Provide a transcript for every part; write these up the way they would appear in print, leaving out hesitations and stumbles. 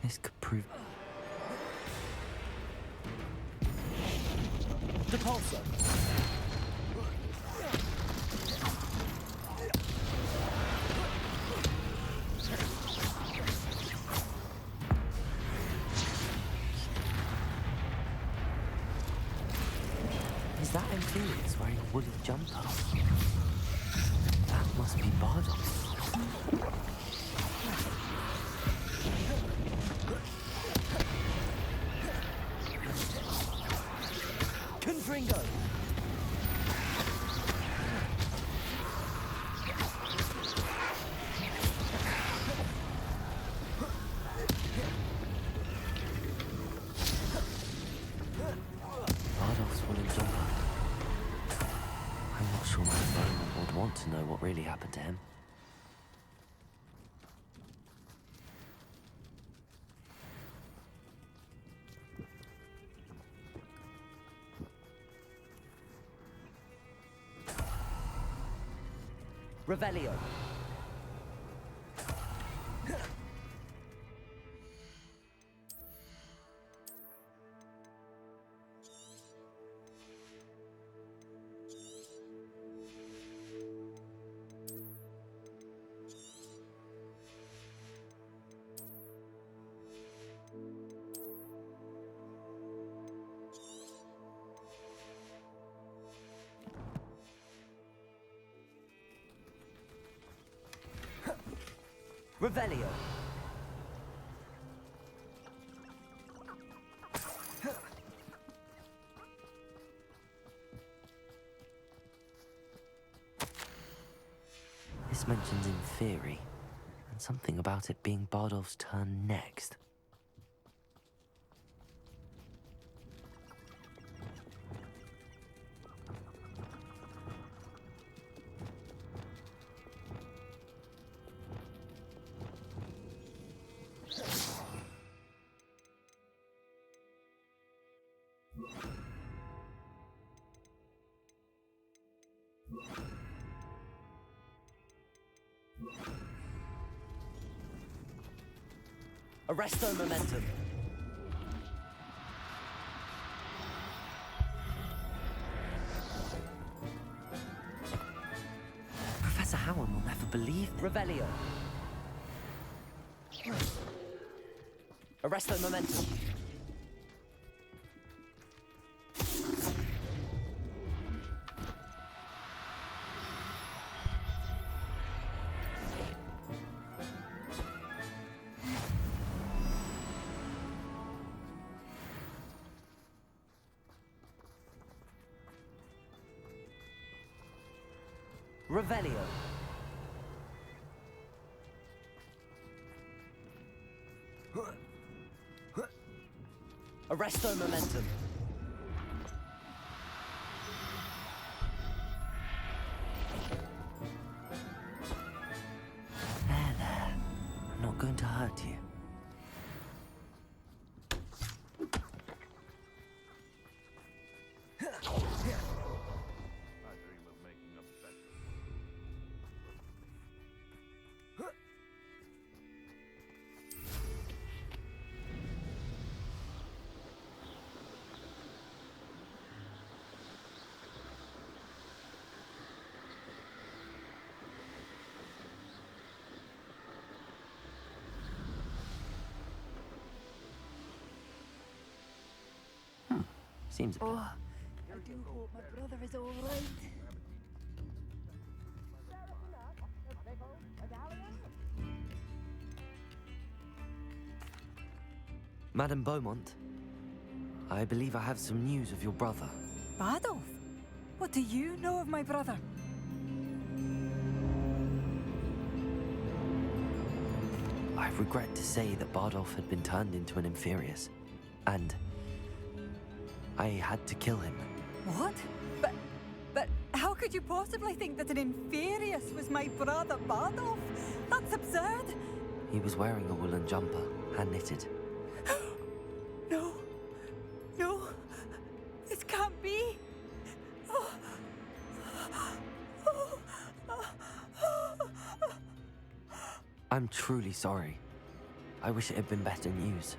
This could prove... Depulso! Is that Inferius wearing a woolly jumper? That must be Bardolph. Confringo! Bardolph's woolen jumper. I'm not sure my Bowman would want to know what really happened to him. Revelio. Revelio. This mentions Inferi, and something about it being Bardolph's turn next. Arresto momentum. Professor Howard will never believe this. Revelio. Arresto momentum. Revelio. Arresto momentum. There. I'm not going to hurt you. I dream of making a bet. Seems a bit... Oh, I do hope my brother is all right. Madame Beaumont, I believe I have some news of your brother. Bardolph? What do you know of my brother? I regret to say that Bardolph had been turned into an Inferius, and I had to kill him. What? But how could you possibly think that an Inferius was my brother Bardolph? That's absurd! He was wearing a woolen jumper, hand-knitted. No, this can't be. I'm truly sorry. I wish it had been better news.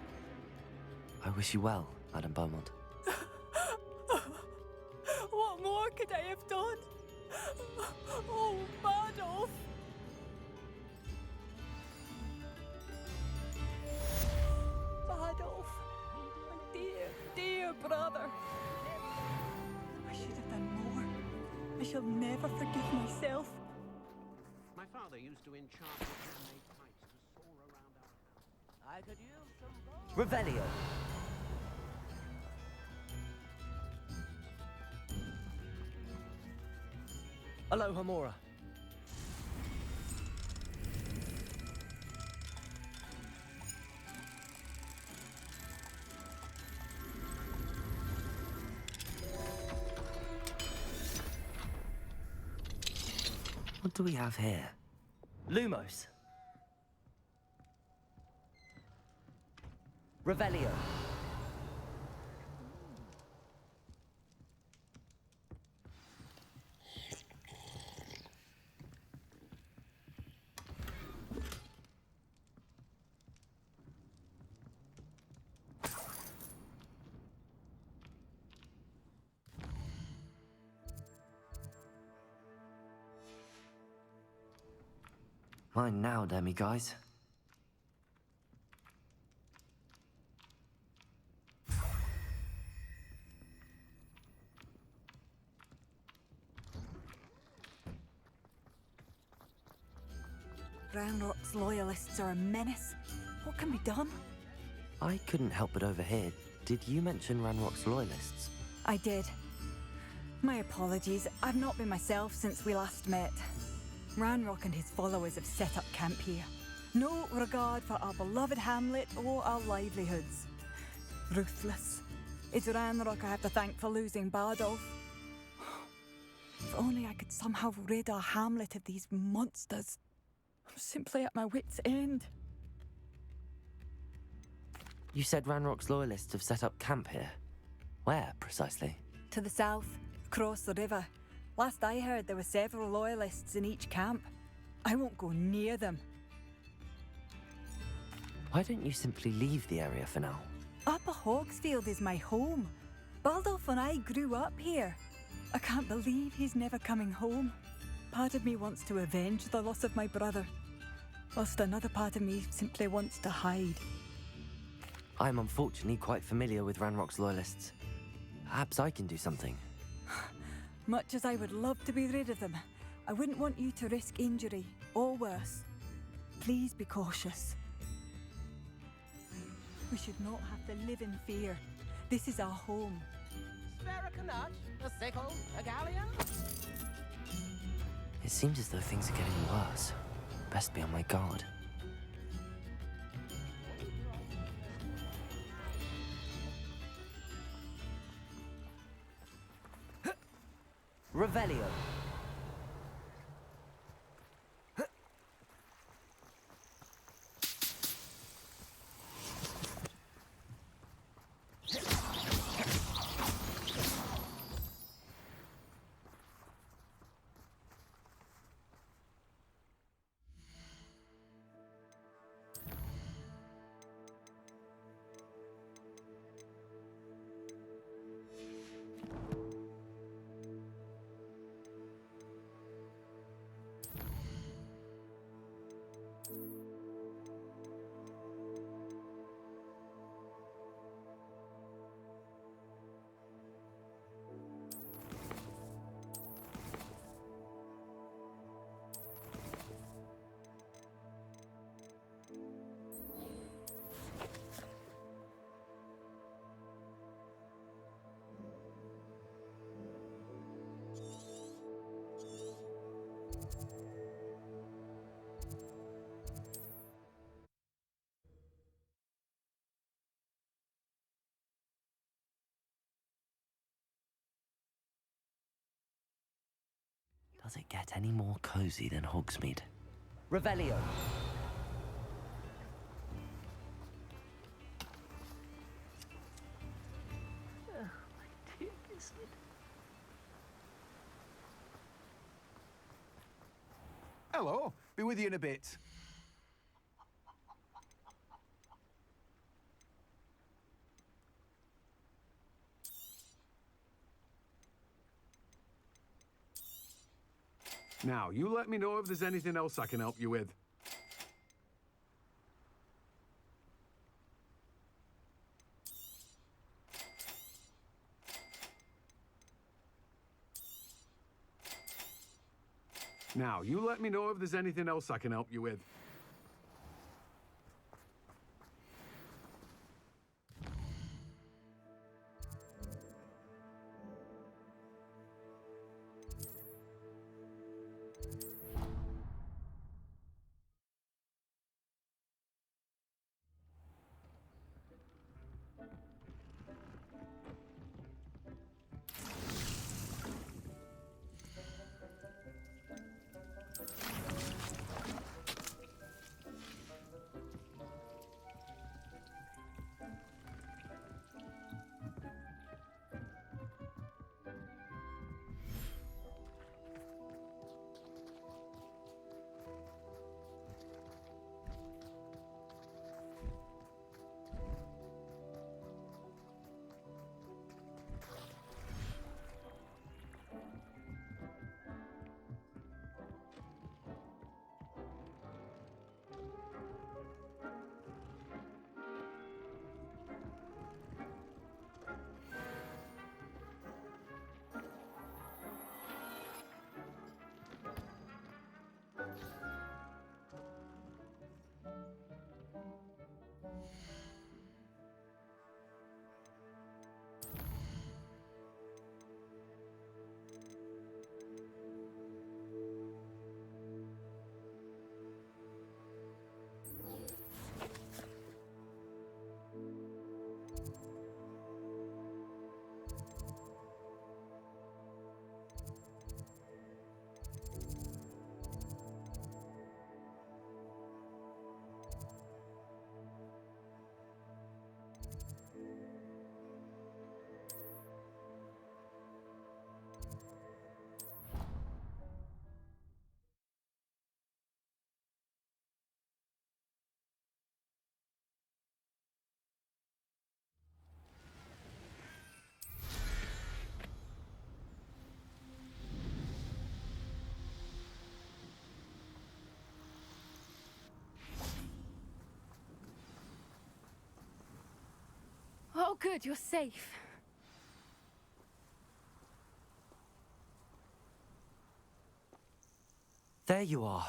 I wish you well, Madame Beaumont. What more could I have done? Oh, Bardolph! Bardolph, my dear, dear brother. I should have done more. I shall never forgive myself. My father used to enchant with handmade kites to soar around our house. I could use some more. Revelio! Aloha Mora. What do we have here? Lumos. Revelio. Mine now, demi-guys. Ranrock's loyalists are a menace. What can be done? I couldn't help but overhear. Did you mention Ranrock's loyalists? I did. My apologies. I've not been myself since we last met. Ranrock and his followers have set up camp here. No regard for our beloved hamlet or our livelihoods. Ruthless. It's Ranrock I have to thank for losing Bardolph. If only I could somehow rid our hamlet of these monsters. I'm simply at my wit's end. You said Ranrock's loyalists have set up camp here. Where, precisely? To the south, across the river. Last I heard, there were several loyalists in each camp. I won't go near them. Why don't you simply leave the area for now? Upper Hogsfield is my home. Bardolph and I grew up here. I can't believe he's never coming home. Part of me wants to avenge the loss of my brother, whilst another part of me simply wants to hide. I'm unfortunately quite familiar with Ranrock's loyalists. Perhaps I can do something. Much as I would love to be rid of them, I wouldn't want you to risk injury, or worse. Please be cautious. We should not have to live in fear. This is our home. Spare a canut, a sickle, a galleon. It seems as though things are getting worse. Best be on my guard. Revelio. Does it get any more cozy than Hogsmeade? Revelio. Hello, be with you in a bit. Now, you let me know if there's anything else I can help you with. Now, you let me know if there's anything else I can help you with. Oh, good, you're safe. There you are.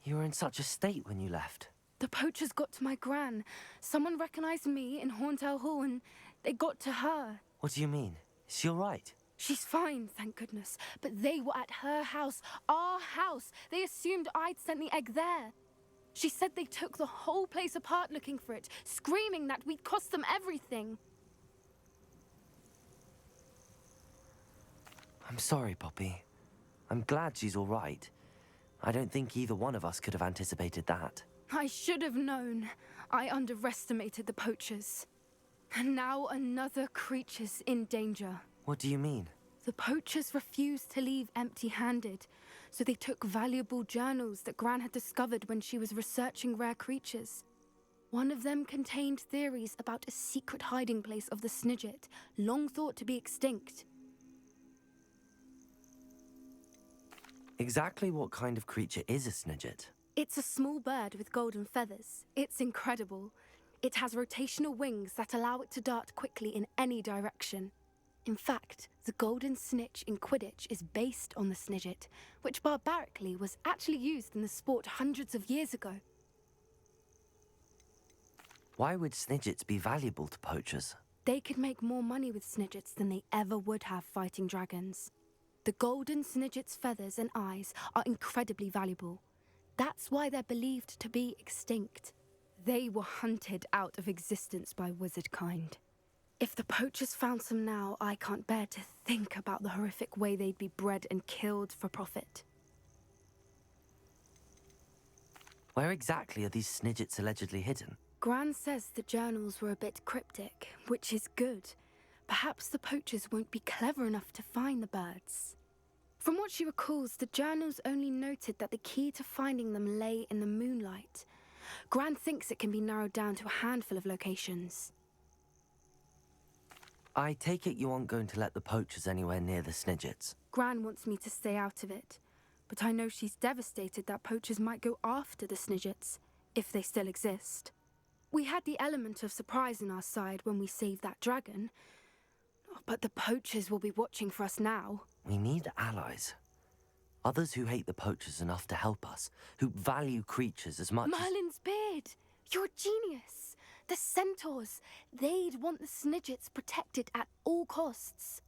You were in such a state when you left. The poachers got to my gran. Someone recognized me in Horntail Hall and they got to her. What do you mean? Is she all right? She's fine, thank goodness. But they were at her house, our house. They assumed I'd sent the egg there. She said they took the whole place apart looking for it, screaming that we'd cost them everything. I'm sorry, Poppy. I'm glad she's all right. I don't think either one of us could have anticipated that. I should have known. I underestimated the poachers. And now another creature's in danger. What do you mean? The poachers refused to leave empty-handed, so they took valuable journals that Gran had discovered when she was researching rare creatures. One of them contained theories about a secret hiding place of the Snidget, long thought to be extinct. Exactly what kind of creature is a Snidget? It's a small bird with golden feathers. It's incredible. It has rotational wings that allow it to dart quickly in any direction. In fact, the golden snitch in Quidditch is based on the Snidget, which barbarically was actually used in the sport hundreds of years ago. Why would Snidgets be valuable to poachers? They could make more money with Snidgets than they ever would have fighting dragons. The golden Snidget's feathers and eyes are incredibly valuable. That's why they're believed to be extinct. They were hunted out of existence by wizard kind. If the poachers found some now, I can't bear to think about the horrific way they'd be bred and killed for profit. Where exactly are these Snidgets allegedly hidden? Gran says the journals were a bit cryptic, which is good. Perhaps the poachers won't be clever enough to find the birds. From what she recalls, the journals only noted that the key to finding them lay in the moonlight. Gran thinks it can be narrowed down to a handful of locations. I take it you aren't going to let the poachers anywhere near the Snidgets. Gran wants me to stay out of it. but I know she's devastated that poachers might go after the Snidgets, if they still exist. We had the element of surprise on our side when we saved that dragon, but the poachers will be watching for us now. We need allies. Others who hate the poachers enough to help us, who value creatures as much as... Merlin's beard! You're a genius! The centaurs! They'd want the Snidgets protected at all costs.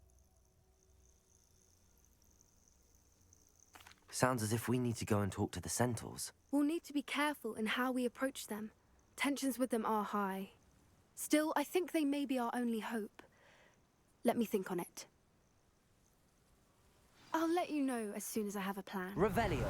Sounds as if we need to go and talk to the centaurs. We'll need to be careful in how we approach them. Tensions with them are high. Still, I think they may be our only hope. Let me think on it. I'll let you know as soon as I have a plan. Revelio.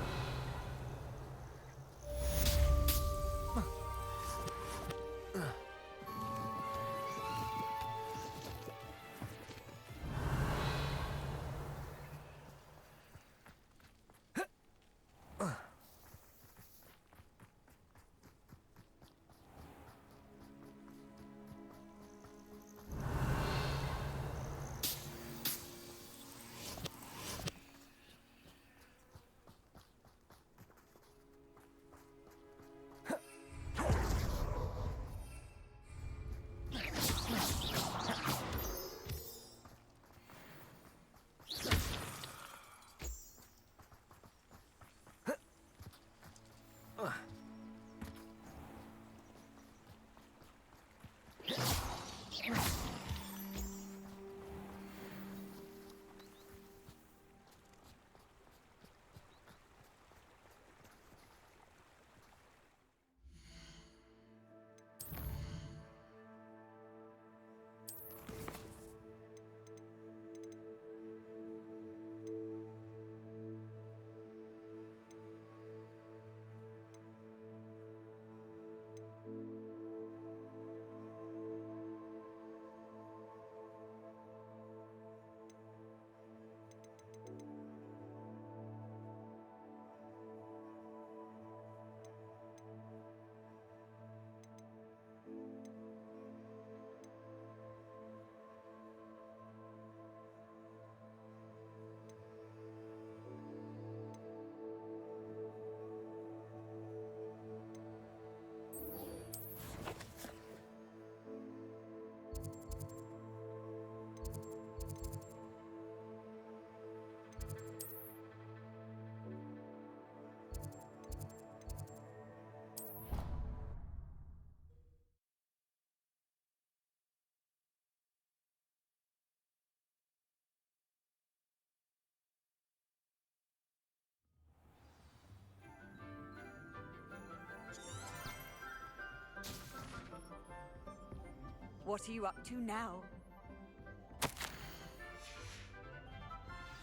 What are you up to now?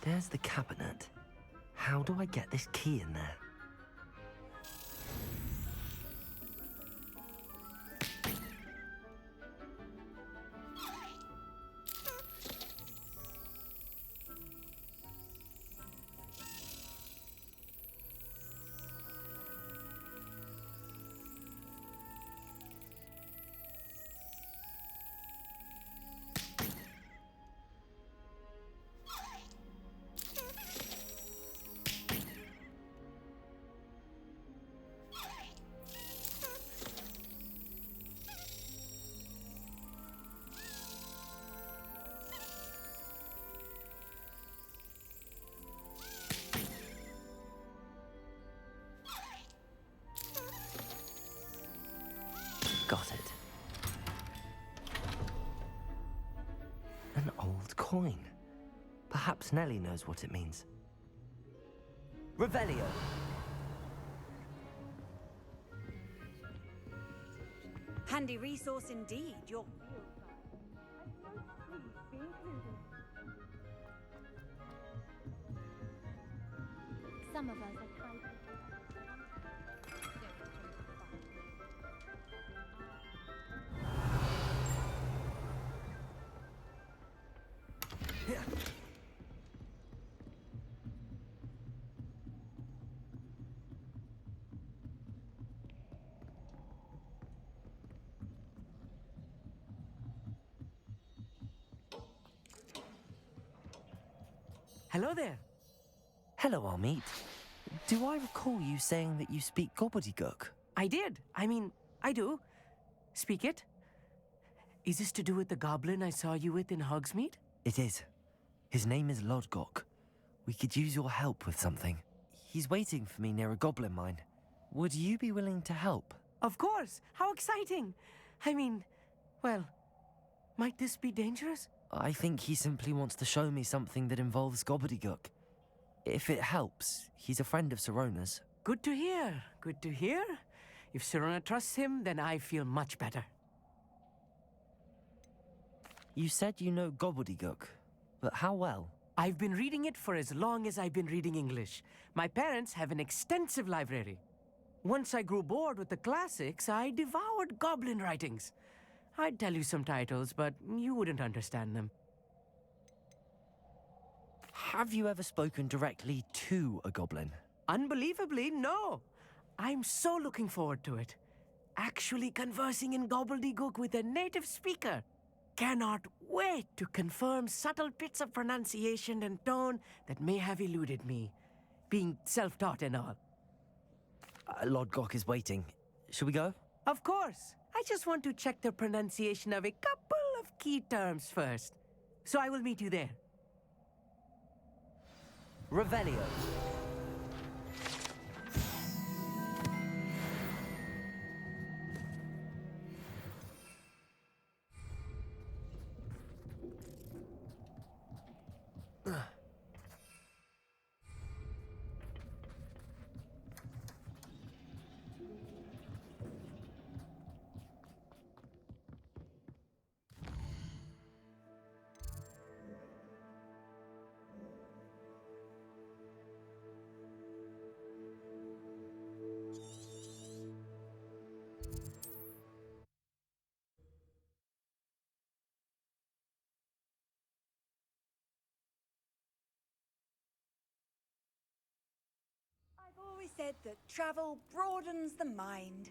There's the cabinet. How do I get this key in there? Got it. An old coin. Perhaps Nellie knows what it means. Revelio. Handy resource indeed. Your Some of us are tied. Hello there. Hello, Amit. Do I recall you saying that you speak gobbledygook? I did. I mean, I do. Speak it. Is this to do with the goblin I saw you with in Hogsmeade? It is. His name is Lodgok. We could use your help with something. He's waiting for me near a goblin mine. Would you be willing to help? Of course. How exciting. I mean, well, might this be dangerous? I think he simply wants to show me something that involves gobbledygook. If it helps, he's a friend of Sirona's. Good to hear. Good to hear. If Sirona trusts him, then I feel much better. You said you know gobbledygook, but how well? I've been reading it for as long as I've been reading English. My parents have an extensive library. Once I grew bored with the classics, I devoured goblin writings. I'd tell you some titles, but you wouldn't understand them. Have you ever spoken directly to a goblin? Unbelievably, no. I'm so looking forward to it. Actually conversing in gobbledygook with a native speaker. Cannot wait to confirm subtle bits of pronunciation and tone that may have eluded me, being self-taught and all. Lodgok is waiting. Shall we go? Of course. I just want to check the pronunciation of a couple of key terms first. So I will meet you there. Revelio. I've always said that travel broadens the mind.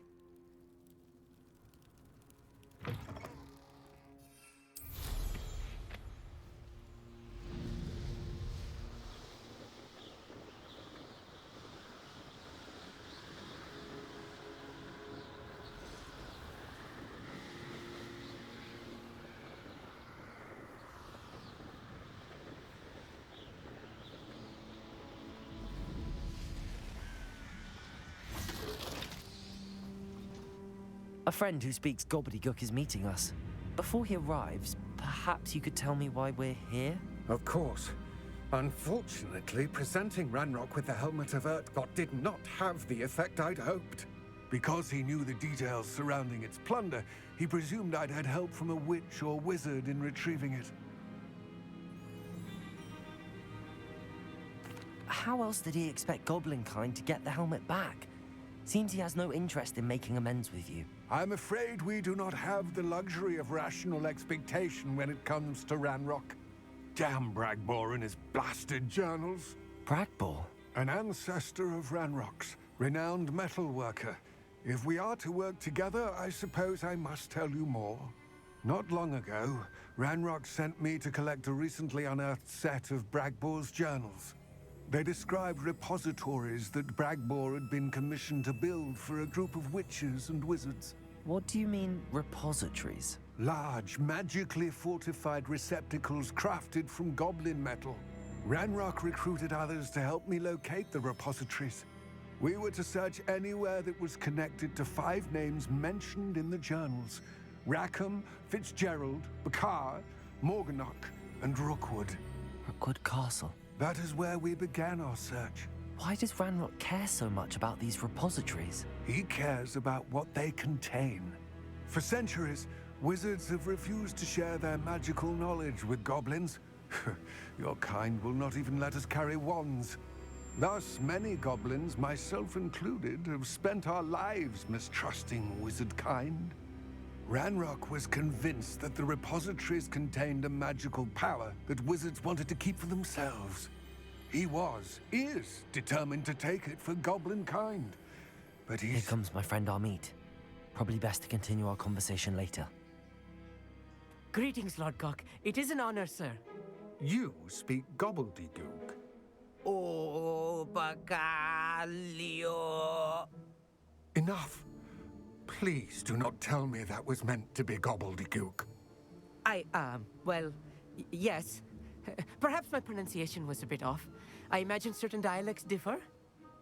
A friend who speaks gobbledygook is meeting us. Before he arrives, perhaps you could tell me why we're here? Of course. Unfortunately, presenting Ranrock with the Helmet of Urtkot did not have the effect I'd hoped. Because he knew the details surrounding its plunder, he presumed I'd had help from a witch or wizard in retrieving it. How else did he expect Goblinkind to get the helmet back? Seems he has no interest in making amends with you. I'm afraid we do not have the luxury of rational expectation when it comes to Ranrock. Damn Bragbor and his blasted journals. Bragbor? An ancestor of Ranrock's, renowned metal worker. If we are to work together, I suppose I must tell you more. Not long ago, Ranrock sent me to collect a recently unearthed set of Bragbor's journals. They described repositories that Bragbor had been commissioned to build for a group of witches and wizards. What do you mean, repositories? Large, magically fortified receptacles crafted from goblin metal. Ranrock recruited others to help me locate the repositories. We were to search anywhere that was connected to 5 names mentioned in the journals: Rackham, Fitzgerald, Bakar, Morganach, and Rookwood. Rookwood Castle. That is where we began our search. Why does Ranrock care so much about these repositories? He cares about what they contain. For centuries, wizards have refused to share their magical knowledge with goblins. Your kind will not even let us carry wands. Thus, many goblins, myself included, have spent our lives mistrusting wizard kind. Ranrock was convinced that the repositories contained a magical power that wizards wanted to keep for themselves. He is determined to take it for goblin kind. But Here comes my friend Amit. Probably best to continue our conversation later. Greetings, Lodgok. It is an honor, sir. You speak gobbledygook. Oh, Bakar, Galio. Enough. Please do not tell me that was meant to be gobbledygook. Well, yes. Perhaps my pronunciation was a bit off. I imagine certain dialects differ.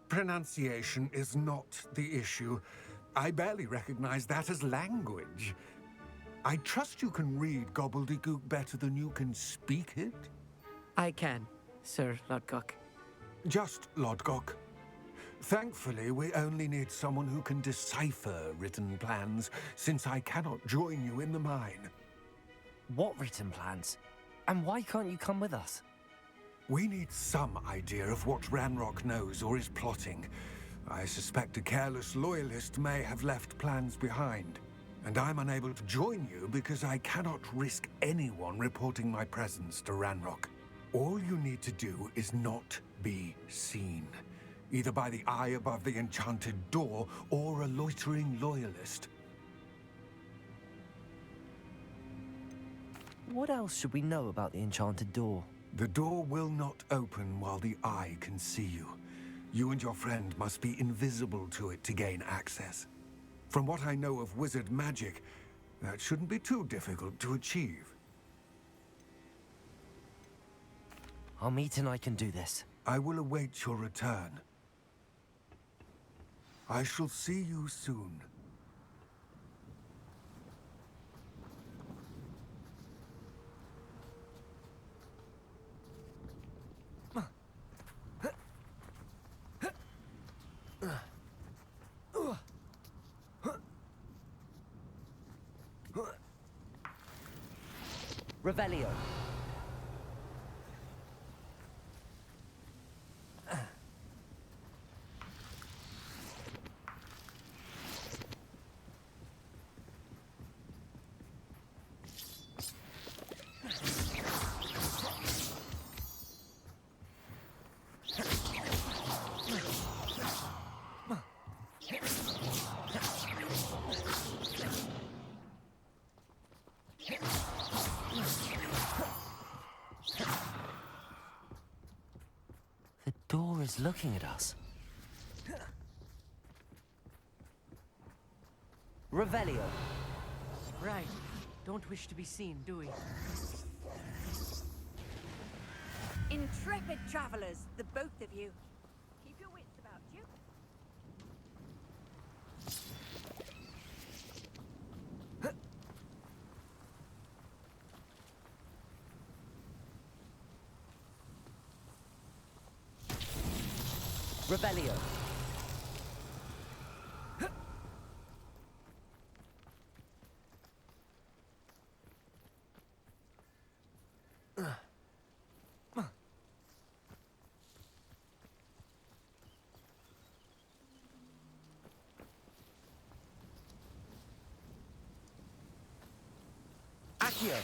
Pronunciation is not the issue. I barely recognize that as language. I trust you can read gobbledygook better than you can speak it? I can, Sir Lodgok. Just Lodgok. Thankfully, we only need someone who can decipher written plans, since I cannot join you in the mine. What written plans? And why can't you come with us? We need some idea of what Ranrock knows or is plotting. I suspect a careless loyalist may have left plans behind. And I'm unable to join you because I cannot risk anyone reporting my presence to Ranrock. All you need to do is not be seen. Either by the eye above the enchanted door or a loitering loyalist. What else should we know about the enchanted door? The door will not open while the eye can see you. You and your friend must be invisible to it to gain access. From what I know of wizard magic, that shouldn't be too difficult to achieve. Armit and I can do this. I will await your return. I shall see you soon. Revelio. The door is looking at us. Revelio. Right. Don't wish to be seen, do we? Intrepid travelers, the both of you. Keep your wits about you. Revelio. Accio.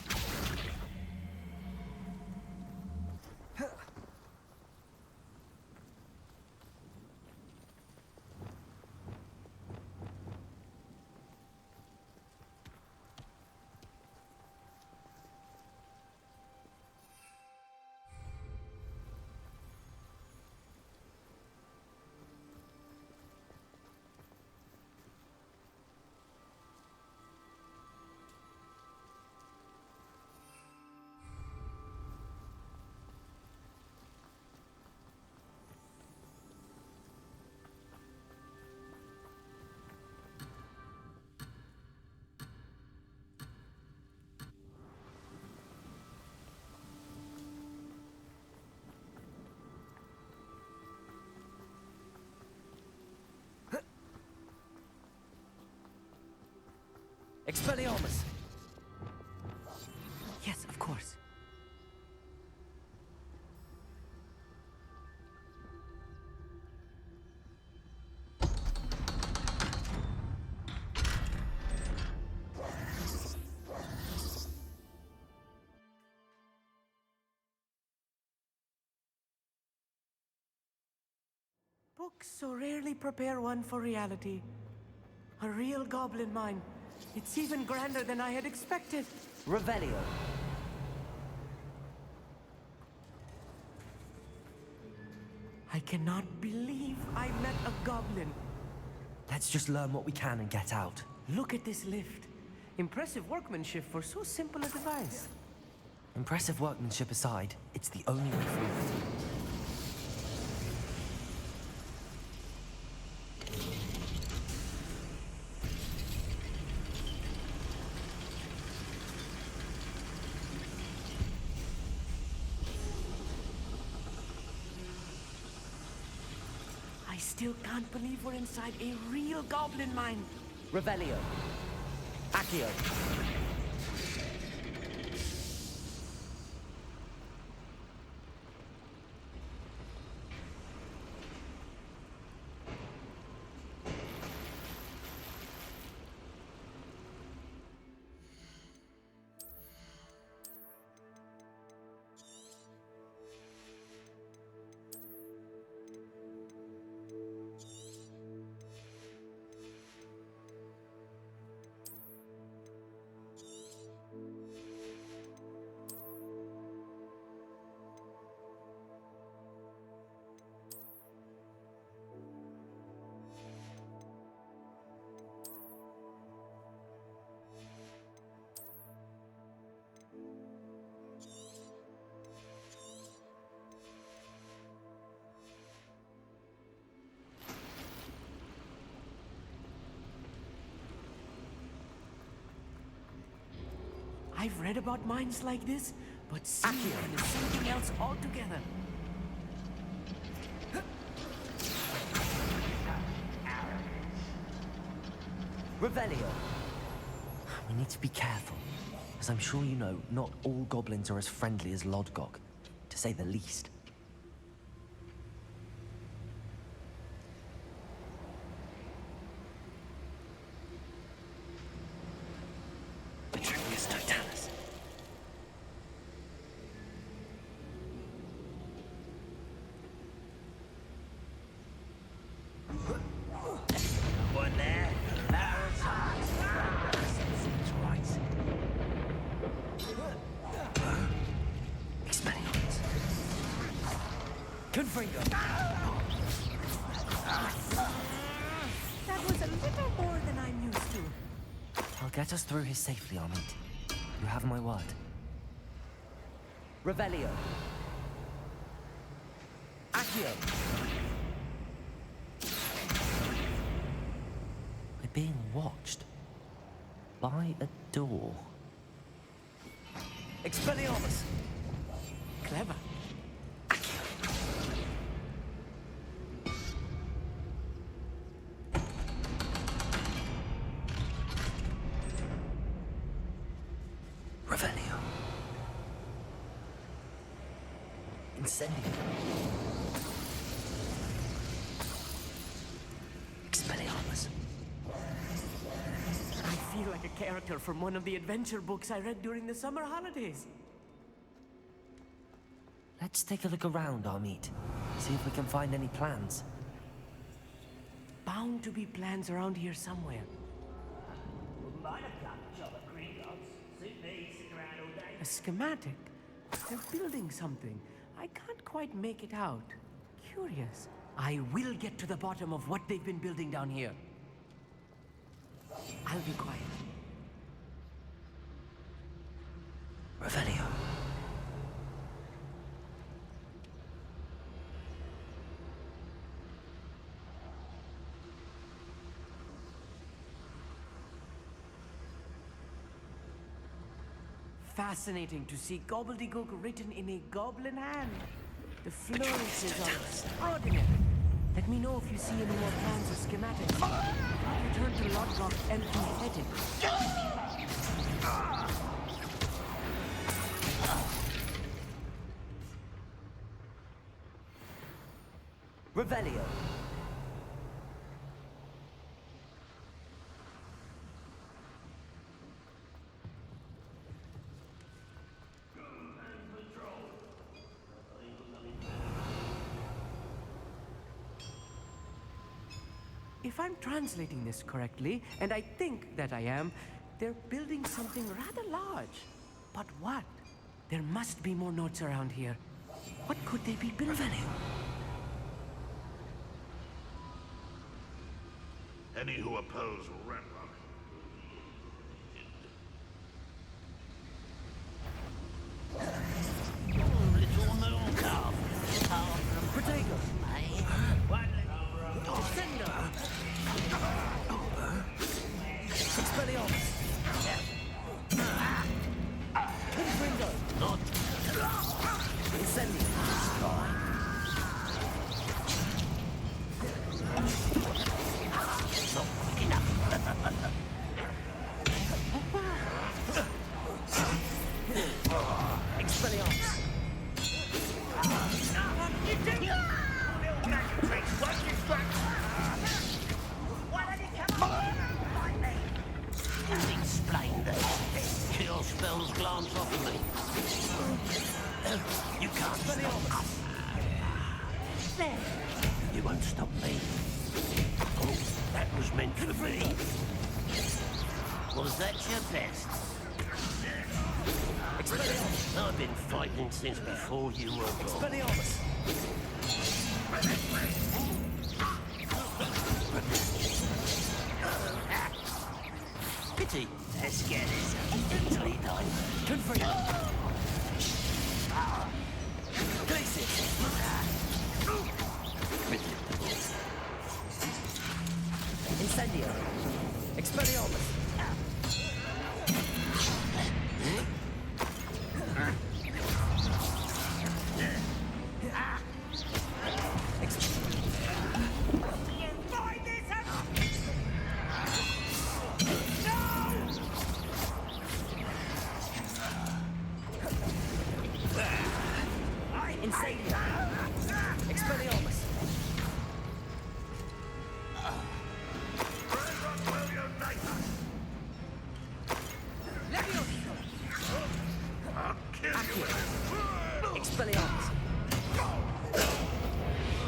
Expelliarmus! Yes, of course. Books so rarely prepare one for reality. A real goblin mine. It's even grander than I had expected. Revelio. I cannot believe I met a goblin. Let's just learn what we can and get out. Look at this lift. Impressive workmanship for so simple a device. Impressive workmanship aside, it's the only way forward. I still can't believe we're inside a real goblin mine. Revelio. Accio. I've read about mines like this, but seeing them is something else altogether. Revelio. We need to be careful. As I'm sure you know, not all goblins are as friendly as Lodgok, to say the least. Petronius Totalis. One there. That's hot. Seems right. Expelliarmus. Confringo. That was a little more than I'm used to. I'll get us through here safely, Armit. You have my word. Revelio. Accio. We're being watched. By a door. Expelliarmus. Clever. Revelio. Incendio. Expelliarmus. I feel like a character from one of the adventure books I read during the summer holidays. Let's take a look around, Armit. See if we can find any plans. Bound to be plans around here somewhere. A schematic? They're building something. I can't quite make it out. Curious. I will get to the bottom of what they've been building down here. I'll be quiet. Revelio. Fascinating to see gobbledygook written in a goblin hand. The flourishes are extraordinary. Let me know if you see any more plans or schematics. I'll return to Lodgok empty-headed. Revelio. If I'm translating this correctly, and I think that I am, they're building something rather large. But what? There must be more notes around here. What could they be building? Any who oppose Ranrock. Little moon calf. Protego! Cinder! Expelliarmus! Confringo! Not. Incendio! Not quick enough. Expelliarmus! Explain that. Cure spells glance off me. You can't stop us. There. You won't stop me. Oh, that was meant for me. Was that your best? Expelliarmus! I've been fighting since before you were born. Expelliarmus! Pity. Let's get this eventually done. Confringo! Glacius! Predictable. Incendio! Expelliarmus! Incendio! Expelliarmus! Ranrock will unite us! I'll kill you with this! Expelliarmus!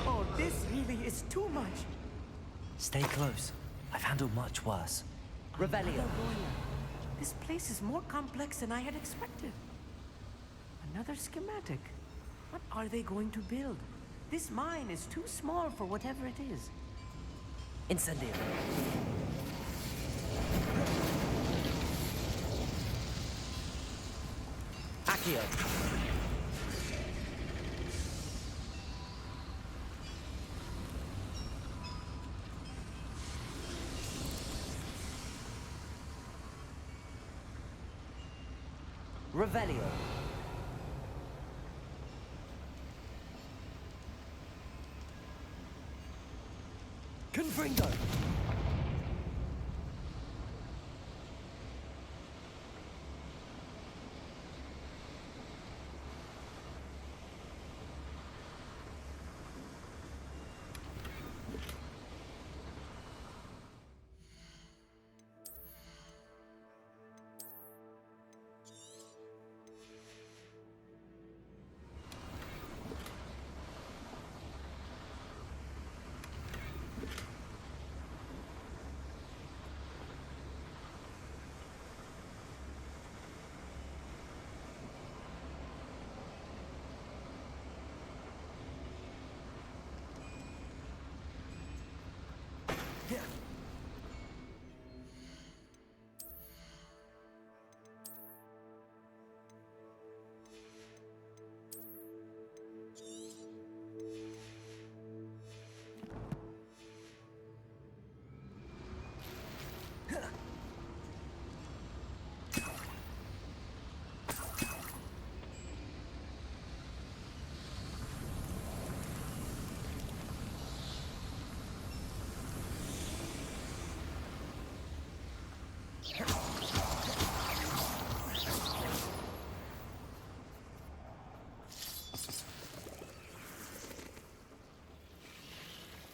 Oh, this really is too much. Stay close. I've handled much worse. Revelio! This place is more complex than I had expected. Another schematic. What are they going to build? This mine is too small for whatever it is. Incendio! Accio! Revelio! Confringo!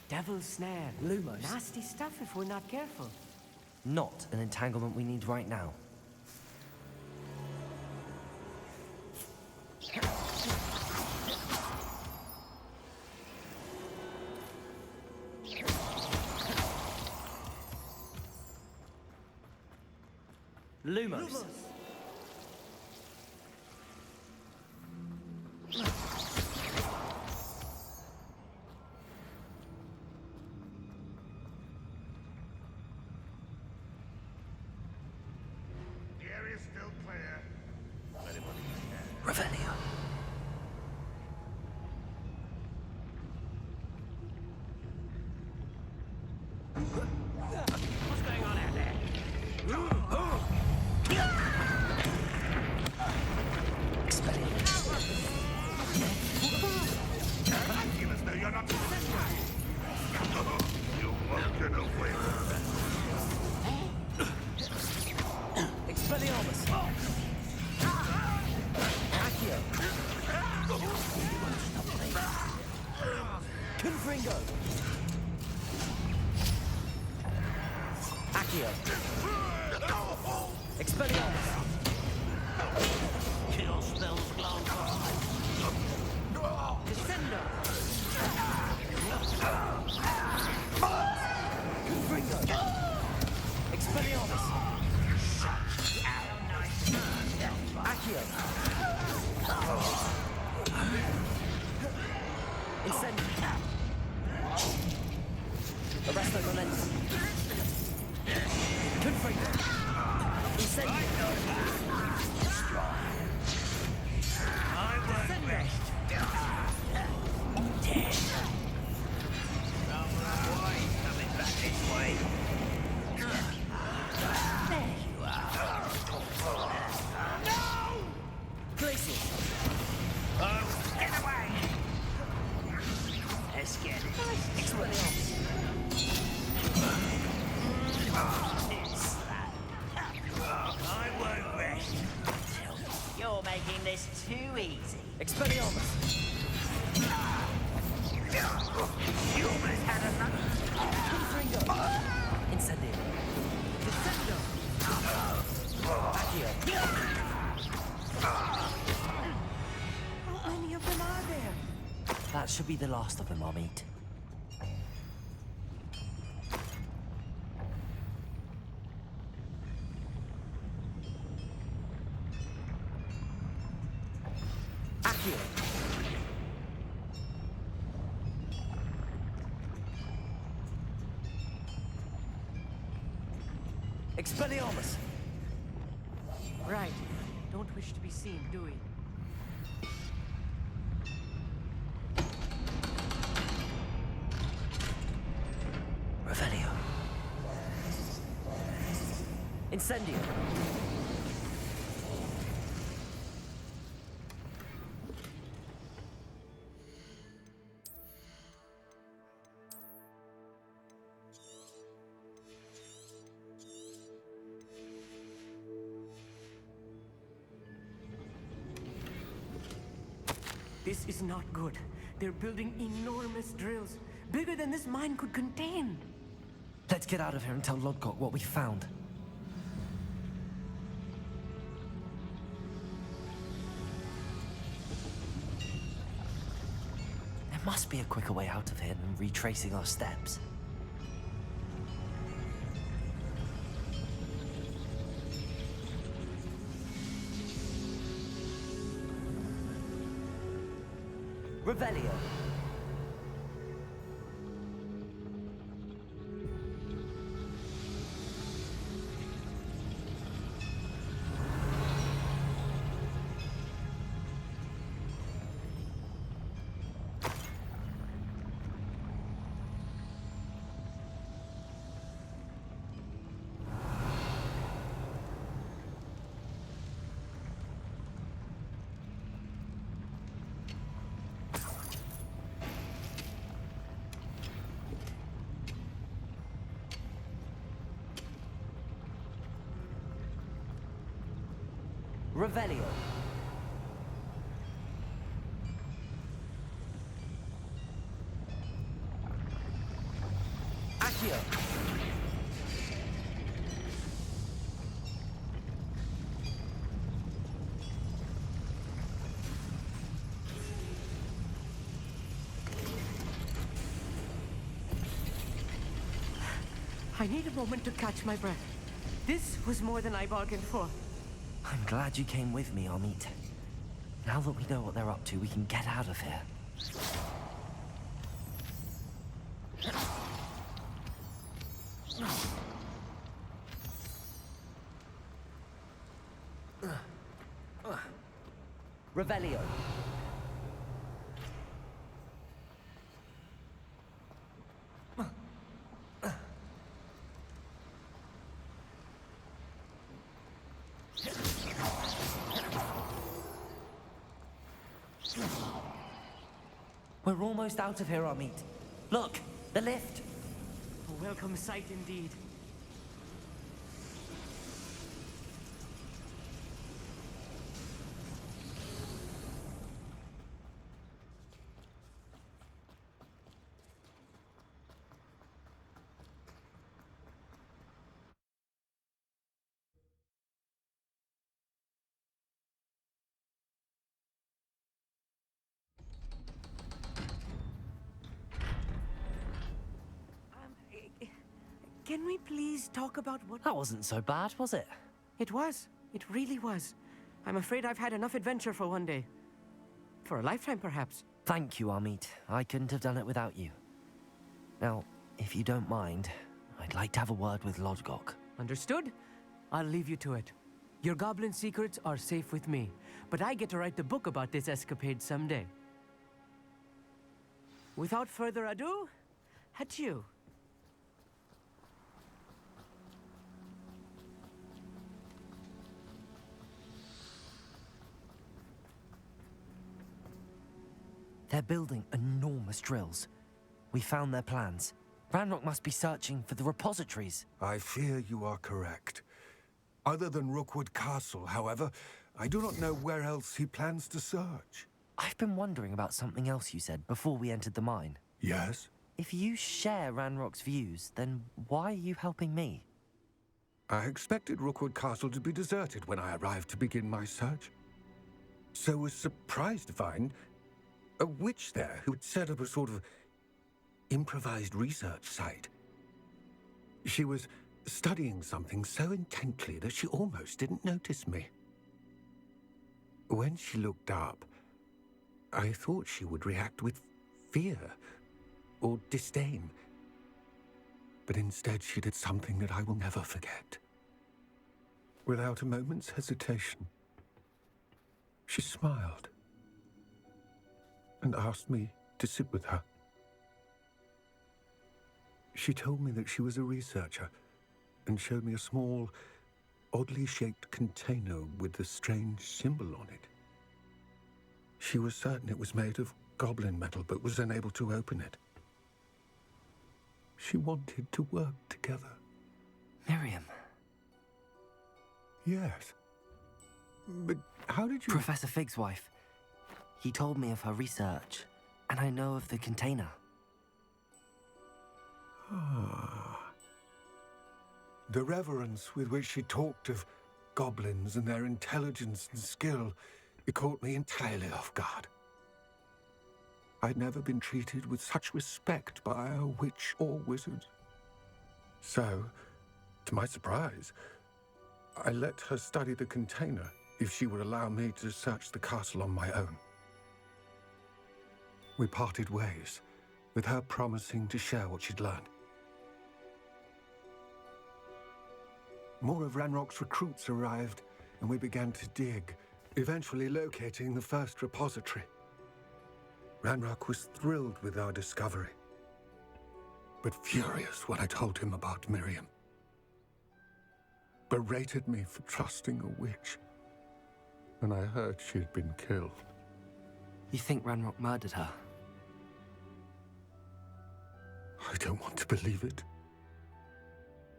Devil's snare. Lumos. Nasty stuff if we're not careful. Not an entanglement we need right now. Lumos. Confringo! Accio! Expelliarmus! Kill spells glow Descendo! Confringo! Expelliarmus! Accio! Incendio! Arresto momentum! Confringo! Incendio! I won't rest. Dead. Boys coming back this way. There you are. No! Glacial! Oh, get away! Let's get it. Expelliarmus! I won't rest. You're making this too easy. Expelliarmus! You almost had enough. Confringo! Incendio! Descendo! Accio! How many of them are there? That should be the last of them, I'll meet. Accio! Expelliarmus! Right. Don't wish to be seen, do we? Revelio! Incendio! This is not good. They're building enormous drills, bigger than this mine could contain. Let's get out of here and tell Lodgok what we found. There must be a quicker way out of here than retracing our steps. Revelio! Revelio! Accio! I need a moment to catch my breath. This was more than I bargained for. I'm glad you came with me, Amit. Now that we know what they're up to, we can get out of here. Revelio. We're almost out of here, Amit. Look, the lift. A welcome sight indeed. Can we please talk about what... That wasn't so bad, was it? It was. It really was. I'm afraid I've had enough adventure for one day. For a lifetime, perhaps. Thank you, Amit. I couldn't have done it without you. Now, if you don't mind, I'd like to have a word with Lodgok. Understood? I'll leave you to it. Your goblin secrets are safe with me, but I get to write the book about this escapade someday. Without further ado, adieu. They're building enormous drills. We found their plans. Ranrock must be searching for the repositories. I fear you are correct. Other than Rookwood Castle, however, I do not know where else he plans to search. I've been wondering about something else you said before we entered the mine. Yes? If you share Ranrock's views, then why are you helping me? I expected Rookwood Castle to be deserted when I arrived to begin my search. So was surprised to find a witch there who had set up a sort of improvised research site. She was studying something so intently that she almost didn't notice me. When she looked up, I thought she would react with fear or disdain. But instead she did something that I will never forget. Without a moment's hesitation, she smiled and asked me to sit with her. She told me that she was a researcher and showed me a small, oddly shaped container with a strange symbol on it. She was certain it was made of goblin metal, but was unable to open it. She wanted to work together. Miriam. Yes. But how did you... Professor Fig's wife. He told me of her research, and I know of the container. Ah. The reverence with which she talked of goblins and their intelligence and skill, it caught me entirely off guard. I'd never been treated with such respect by a witch or wizard. So, to my surprise, I let her study the container if she would allow me to search the castle on my own. We parted ways, with her promising to share what she'd learned. More of Ranrock's recruits arrived, and we began to dig, eventually locating the first repository. Ranrock was thrilled with our discovery, but furious when I told him about Miriam. Berated me for trusting a witch when I heard she had been killed. You think Ranrock murdered her? I don't want to believe it,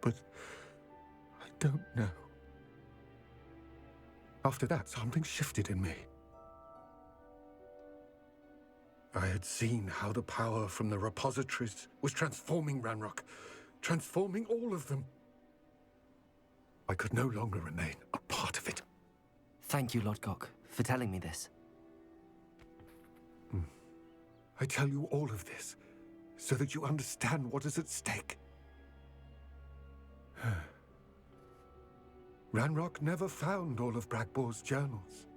but I don't know. After that, something shifted in me. I had seen how the power from the repositories was transforming Ranrock, transforming all of them. I could no longer remain a part of it. Thank you, Lodgok, for telling me this. I tell you all of this so that you understand what is at stake. Ranrock never found all of Bragbor's journals,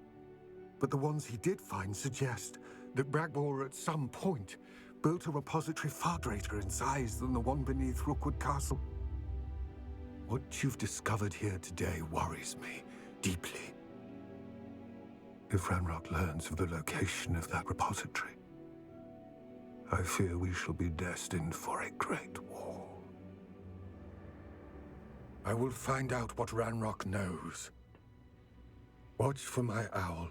but the ones he did find suggest that Bragbor at some point built a repository far greater in size than the one beneath Rookwood Castle. What you've discovered here today worries me deeply. If Ranrock learns of the location of that repository, I fear we shall be destined for a great war. I will find out what Ranrock knows. Watch for my owl.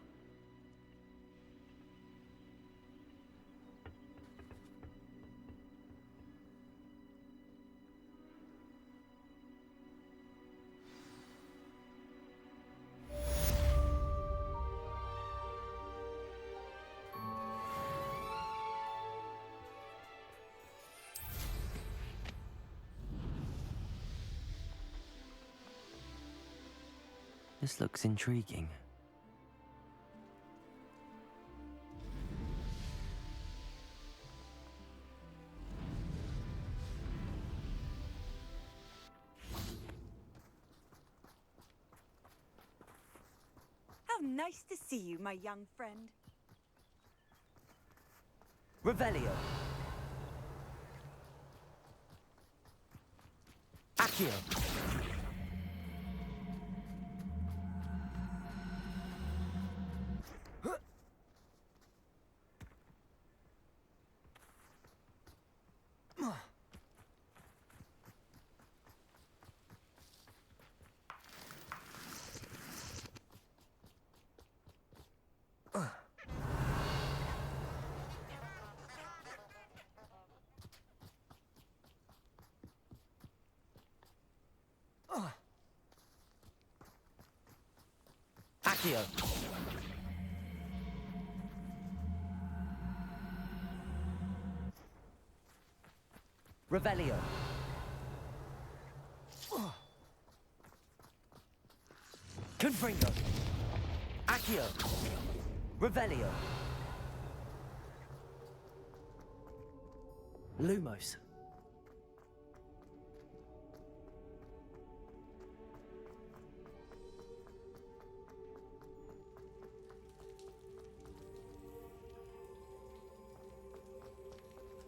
This looks intriguing. Nice to see you, my young friend. Revelio. Accio. Accio. Revelio. Confringo. Accio. Revelio. Lumos.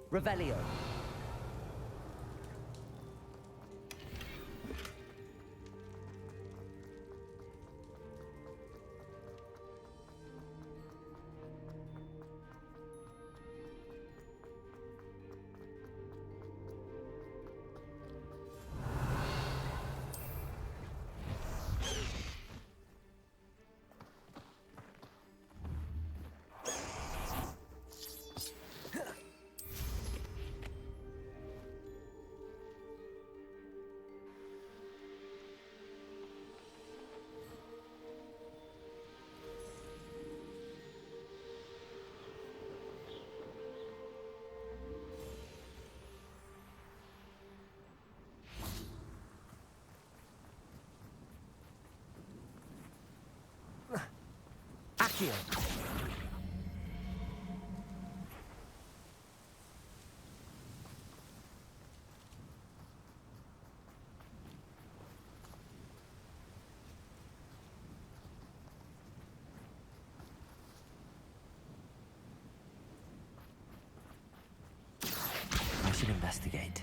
Revelio. Accio. I should investigate.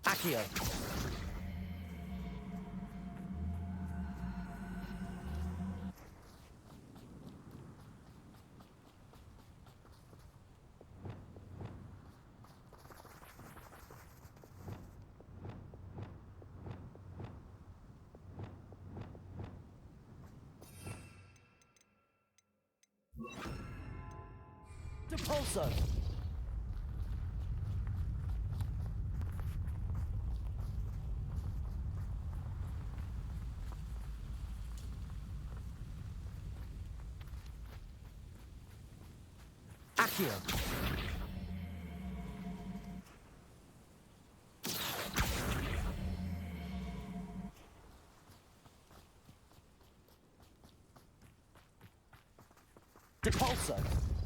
Accio. Depulso. Accio. Depulso.